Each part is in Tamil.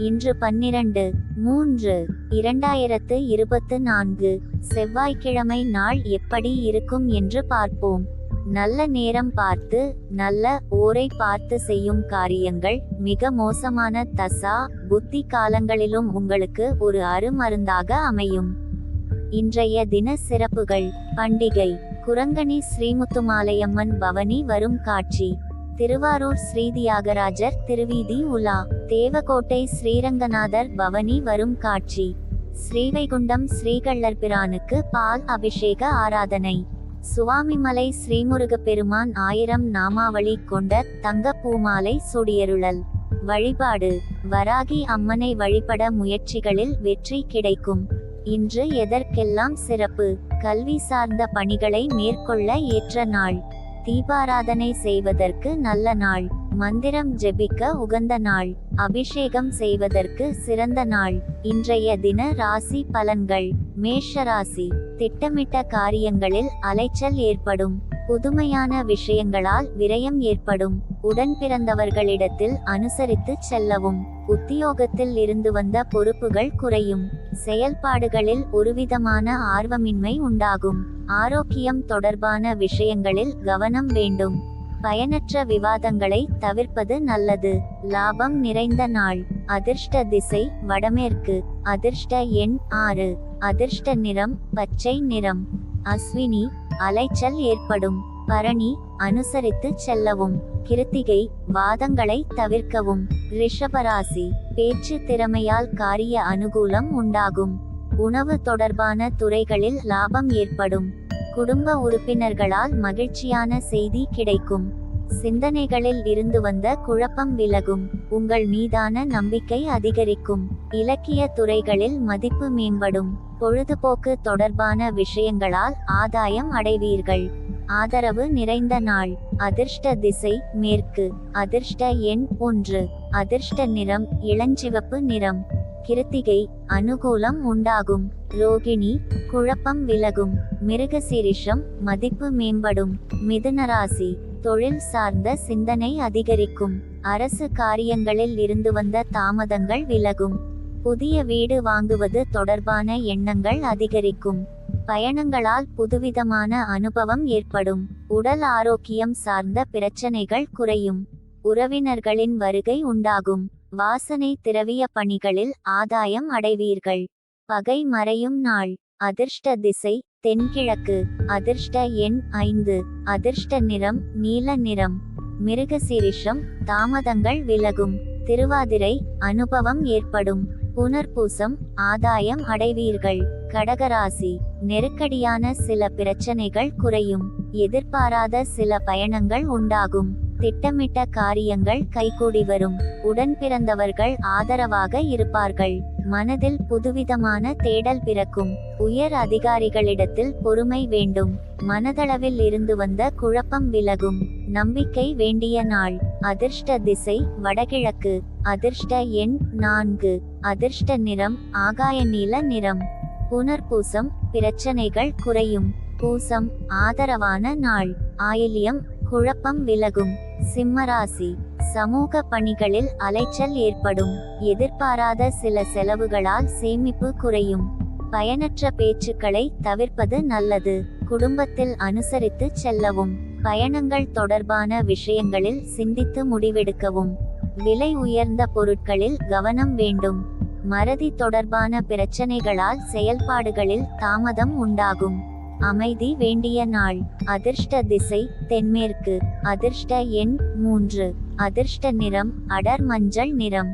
இன்று 12/3/2024 செவ்வாய்க்கிழமை நாள் எப்படி இருக்கும் என்று பார்ப்போம். நல்ல நேரம் பார்த்து நல்ல ஓரை பார்த்து செய்யும் காரியங்கள் மிக மோசமான தசா புத்தி காலங்களிலும் உங்களுக்கு ஒரு அருமருந்தாக அமையும். இன்றைய தின சிறப்புகள். பண்டிகை குரங்கணி ஸ்ரீமுத்துமாலையம்மன் பவனி வரும் காட்சி. திருவாரூர் ஸ்ரீ தியாகராஜர் திருவீதி உலா. தேவகோட்டை ஸ்ரீரங்கநாதர் பவனி வரும் காட்சி. ஸ்ரீவைகுண்டம் ஸ்ரீகள்ளர்பிரானுக்கு பால் அபிஷேக ஆராதனை. சுவாமிமலை ஸ்ரீமுருகப்பெருமான் 1000 நாமாவளி கொண்ட தங்க பூமாலை சூடியருளல். வழிபாடு. வராகி அம்மனை வழிபட முயற்சிகளில் வெற்றி கிடைக்கும். இன்று எதற்கெல்லாம் சிறப்பு. கல்வி சார்ந்த பணிகளை மேற்கொள்ள ஏற்ற நாள். தீபாராதனை செய்வதற்கு நல்ல நாள். மந்திரம் ஜெபிக்க உகந்த நாள். அபிஷேகம் செய்வதற்கு சிறந்த நாள். இன்றைய தின ராசி பலன்கள். மேஷ ராசி. திட்டமிட்ட காரியங்களில் அலைச்சல் ஏற்படும். புதுமையான விஷயங்களால் விரயம் ஏற்படும். உடன் பிறந்தவர்களிடத்தில் அனுசரித்து செல்லவும். உத்தியோகத்தில் இருந்து வந்த பொறுப்புகள் குறையும். செயல்பாடுகளில் ஒருவிதமான ஆர்வமின்மை உண்டாகும். ஆரோக்கியம் தொடர்பான விஷயங்களில் கவனம் வேண்டும். பயனற்ற விவாதங்களை தவிர்ப்பது நல்லது. லாபம் நிறைந்த நாள். அதிர்ஷ்ட திசை வடமேற்கு. அதிர்ஷ்ட எண் 6. அதிர்ஷ்ட நிறம் பச்சை நிறம். அஸ்வினி அலைச்சல் ஏற்படும். பரணி அனுசரித்து செல்லவும். கிருத்திகை வாதங்களை தவிர்க்கவும். ரிஷபராசி. பேச்சு திறமையால் காரிய அனுகூலம் உண்டாகும். உணவு தொடர்பான துறைகளில் லாபம் ஏற்படும். குடும்ப உறுப்பினர்களால் மகிழ்ச்சியான செய்தி கிடைக்கும். சிந்தனைகளில் இருந்து வந்த குழப்பம் விலகும். உங்கள் மீதான நம்பிக்கை அதிகரிக்கும். இலக்கிய துறைகளில் மதிப்பு மேம்படும். பொழுதுபோக்கு தொடர்பான விஷயங்களால் ஆதாயம் அடைவீர்கள். ஆதரவு நிறைந்த நாள். அதிர்ஷ்ட திசை மேற்கு. அதிர்ஷ்ட எண் 1. அதிர்ஷ்ட நிறம் இளஞ்சிவப்பு நிறம். கிருத்திகை அனுகூலம் உண்டாகும். ரோகிணி குழப்பம் விலகும். மிருகசீரிஷம் மதிப்பு மேம்படும். மிதுனராசி. தொழில் சார்ந்த சிந்தனை அதிகரிக்கும். அரசு காரியங்களில் இருந்து வந்த தாமதங்கள் விலகும். புதிய வீடு வாங்குவது தொடர்பான எண்ணங்கள் அதிகரிக்கும். பயணங்களால் புதுவிதமான அனுபவம் ஏற்படும். உடல் ஆரோக்கியம் சார்ந்த பிரச்சனைகள் குறையும். உறவினர்களின் வருகை உண்டாகும். வாசனை திரவிய பணிகளில் ஆதாயம் அடைவீர்கள். பகை மறையும் நாள். அதிர்ஷ்ட திசை தென்கிழக்கு. அதிர்ஷ்ட எண் 5. அதிர்ஷ்ட நிறம் நீல நிறம். மிருகசீரிஷம் தாமதங்கள் விலகும். திருவாதிரை அனுபவம் ஏற்படும். புனர்பூசம் ஆதாயம் அடைவீர்கள். கடகராசி. நெருக்கடியான சில பிரச்சனைகள் குறையும். எதிர்பாராத சில பயணங்கள் உண்டாகும். திட்டமிட்ட காரியங்கள் கைகூடி வரும். உடன் பிறந்தவர்கள் ஆதரவாக இருப்பார்கள். மனதில் புதுவிதமான தேடல் பிறக்கும். உயர் அதிகாரிகளிடத்தில் பொறுமை வேண்டும். மனதளவில் இருந்து வந்த குழப்பம் விலகும். நம்பிக்கை வேண்டிய நாள். அதிர்ஷ்ட திசை வடகிழக்கு. அதிர்ஷ்ட எண் 4. அதிர்ஷ்ட நிறம் ஆகாய நீல நிறம். புனர்பூசம் பிரச்சனைகள் குறையும். பூசம் ஆதரவான நாள். ஆயில்யம் குழப்பம் விலகும். சிம்மராசி. சமூக பணிகளில் அலைச்சல் ஏற்படும். எதிர்பாராத சில செலவுகளால் சேமிப்பு குறையும். பயனற்ற பேச்சுக்களை தவிர்ப்பது நல்லது. குடும்பத்தில் அனுசரித்து செல்லவும். பயணங்கள் தொடர்பான விஷயங்களில் சிந்தித்து முடிவெடுக்கவும். விலை உயர்ந்த பொருட்களில் கவனம் வேண்டும். மறதி தொடர்பான பிரச்சனைகளால் செயல்பாடுகளில் தாமதம் உண்டாகும். அமைதி வேண்டிய நாள். அதிர்ஷ்ட திசை தென்மேற்கு. அதிர்ஷ்ட எண் 3. அதிர்ஷ்ட நிறம் அடர் மஞ்சள் நிறம்.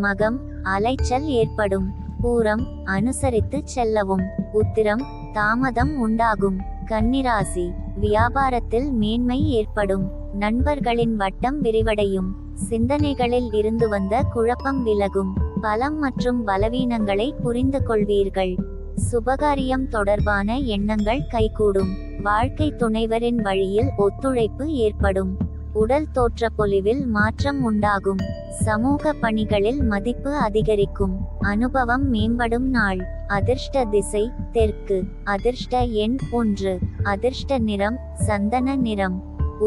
மகம் அலைச்சல் ஏற்படும். பூரம் அனுசரித்து செல்லவும். உத்திரம் தாமதம் உண்டாகும். கன்னிராசி. வியாபாரத்தில் மேன்மை ஏற்படும். நண்பர்களின் வட்டம் விரிவடையும். சிந்தனைகளில் இருந்து வந்த குழப்பம் விலகும். பலம் மற்றும் பலவீனங்களை புரிந்து கொள்வீர்கள். சுபகாரியம் தொடர்பான எண்ணங்கள் கைகூடும். வாழ்க்கை துணைவரின் வழியில் ஒத்துழைப்பு ஏற்படும். உடல் தோற்ற பொலிவில் மாற்றம் உண்டாகும். சமூக பணிகளில் மதிப்பு அதிகரிக்கும். அனுபவம் மேம்படும் நாள். அதிர்ஷ்ட திசை தெற்கு. அதிர்ஷ்ட எண் 1. அதிர்ஷ்ட நிறம் சந்தன நிறம்.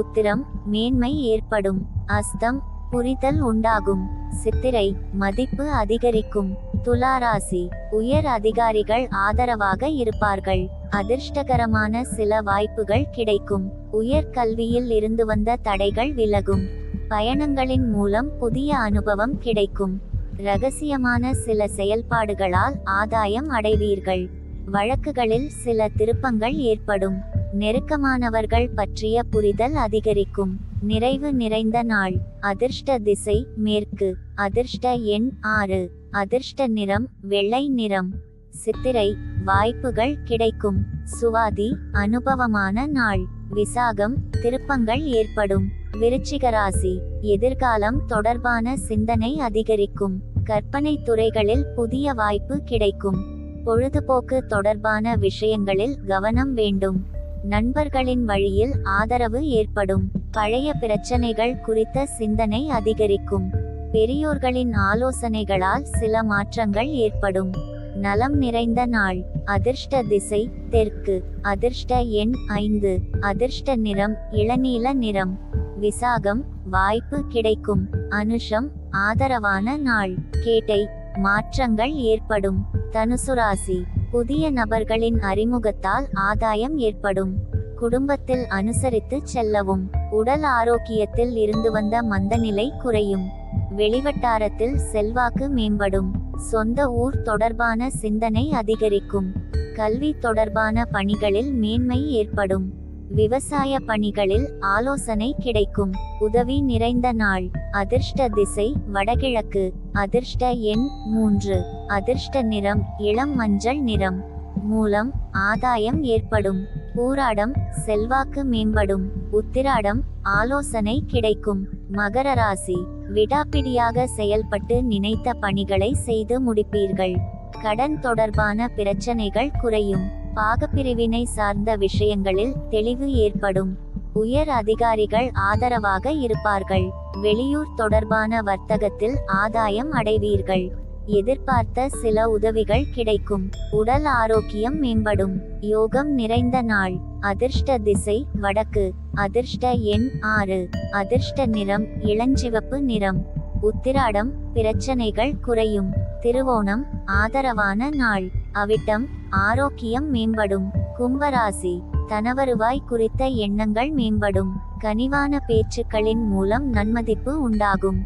உத்திரம் மேன்மை ஏற்படும். அஸ்தம் புரிதல் உண்டாகும். சித்திரை மதிப்பு அதிகரிக்கும். துளாராசி உயர் அதிகாரிகள் ஆதரவாக இருப்பார்கள். அதிர்ஷ்டகரமான சில வாய்ப்புகள் கிடைக்கும். உயர் கல்வியில் இருந்து வந்த தடைகள் விலகும். பயணங்களின் மூலம் புதிய அனுபவம் கிடைக்கும். இரகசியமான சில செயல்பாடுகளால் ஆதாயம் அடைவீர்கள். வழக்குகளில் சில திருப்பங்கள் ஏற்படும். நெருக்கமானவர்கள் பற்றிய புரிதல் அதிகரிக்கும். நிறைவு நிறைந்த நாள். அதிர்ஷ்ட திசை மேற்கு. அதிர்ஷ்ட எண் 6. அதிர்ஷ்ட நிறம் வெள்ளை நிறம். சித்திரை வாய்ப்புகள் கிடைக்கும். சுவாதி அனுபவமான நாள். விசாகம் திருப்பங்கள் ஏற்படும். விருச்சிக ராசி எதிர்காலம் தொடர்பான சிந்தனை அதிகரிக்கும். கற்பனை துறைகளில் புதிய வாய்ப்பு கிடைக்கும். பொழுதுபோக்கு தொடர்பான விஷயங்களில் கவனம் வேண்டும். நண்பர்களின் வழியில் ஆதரவு ஏற்படும். பழைய பிரச்சனைகள் குறித்த சிந்தனை அதிகரிக்கும். பெரியோர்களின் ஆலோசனைகளால் சில மாற்றங்கள் ஏற்படும். நலம் நிறைந்த நாள். அதிர்ஷ்ட திசை தெற்கு. அதிர்ஷ்ட எண் 5. அதிர்ஷ்ட நிறம் இளநீல நிறம். விசாகம் வாய்ப்பு கிடைக்கும். அனுஷம் ஆதரவான நாள். கேட்டை மாற்றங்கள் ஏற்படும். தனுசு ராசி புதிய நபர்களின் அறிமுகத்தால் ஆதாயம் ஏற்படும். குடும்பத்தில் அனுசரித்து செல்லவும். உடல் ஆரோக்கியத்தில் இருந்து வந்த மந்தநிலை குறையும். வெளிவட்டாரத்தில் செல்வாக்கு மேம்படும். சொந்த ஊர் தொடர்பான சிந்தனை அதிகரிக்கும். கல்வி தொடர்பான பணிகளில் மேன்மை ஏற்படும். விவசாய பணிகளில் ஆலோசனை கிடைக்கும். உதவி நிறைந்த நாள். அதிர்ஷ்ட திசை வடகிழக்கு. அதிர்ஷ்ட எண் 3. அதிர்ஷ்ட நிறம் இளம் மஞ்சள் நிறம். மூலம் ஆதாயம் ஏற்படும். பூராடம் செல்வாக்கு மேம்படும். உத்திராடம் ஆலோசனை கிடைக்கும். மகர ராசி விடாப்பிடியாக செயல்பட்டு நினைத்த பணிகளை செய்து முடிப்பீர்கள். கடன் தொடர்பான பிரச்சனைகள் குறையும். பாகப்பிரிவினை சார்ந்த விஷயங்களில் தெளிவு ஏற்படும். உயர் அதிகாரிகள் ஆதரவாக இருப்பார்கள். வெளியூர் தொடர்பான வர்த்தகத்தில் ஆதாயம் அடைவீர்கள். எதிர்பார்த்த சில உதவிகள் கிடைக்கும். உடல் ஆரோக்கியம் மேம்படும். யோகம் நிறைந்த நாள். அதிர்ஷ்ட திசை வடக்கு. அதிர்ஷ்ட எண் 6. அதிர்ஷ்ட நிறம் இளஞ்சிவப்பு நிறம். உத்திராடம் பிரச்சனைகள் குறையும். திருவோணம் ஆதரவான நாள். அவிட்டம் ஆரோக்கியம் மேம்படும். கும்பராசி தனவருவாய் குறித்த எண்ணங்கள் மேம்படும். கனிவான பேச்சுக்களின் மூலம் நன்மதிப்பு உண்டாகும்.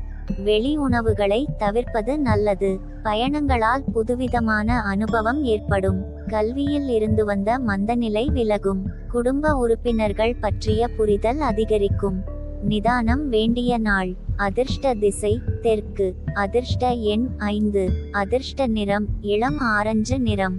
வெளி உணவுகளை தவிர்ப்பது நல்லது. பயணங்களால் புதுவிதமான அனுபவம் ஏற்படும். கல்வியில் இருந்து வந்த மந்தநிலை விலகும். குடும்ப உறுப்பினர்கள் பற்றிய புரிதல் அதிகரிக்கும். நிதானம் வேண்டிய நாள். அதிர்ஷ்ட திசை தெற்கு. அதிர்ஷ்ட எண் 5. அதிர்ஷ்ட நிறம் இளம் ஆரஞ்சு நிறம்.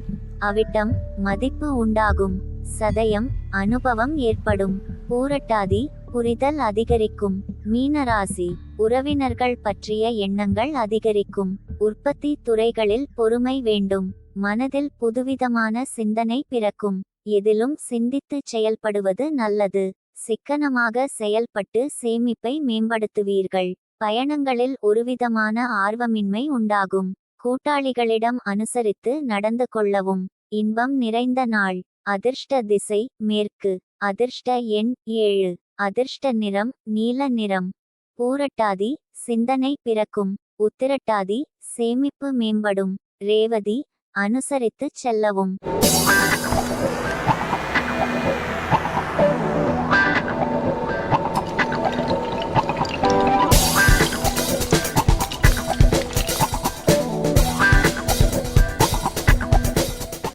அவிட்டம் மதிப்பு உண்டாகும். சதயம் அனுபவம் ஏற்படும். பூரட்டாதி புரிதல் அதிகரிக்கும். மீனராசி உறவினர்கள் பற்றிய எண்ணங்கள் அதிகரிக்கும். உற்பத்தி துறைகளில் பொறுமை வேண்டும். மனதில் புதுவிதமான சிந்தனை பிறக்கும். எதிலும் சிந்தித்து செயல்படுவது நல்லது. சிக்கனமாக செயல்பட்டு சேமிப்பை மேம்படுத்துவீர்கள். பயணங்களில் ஒருவிதமான ஆர்வமின்மை உண்டாகும். கூட்டாளிகளிடம் அனுசரித்து நடந்து கொள்ளவும். இன்பம் நிறைந்த நாள். அதிர்ஷ்ட திசை மேற்கு. அதிர்ஷ்ட எண் 7. அதிர்ஷ்ட நிறம் நீல நிறம். பூரட்டாதி சிந்தனை பிறக்கும். உத்திரட்டாதி சேமிப்பு மேம்படும். ரேவதி அனுசரித்து செல்லவும்.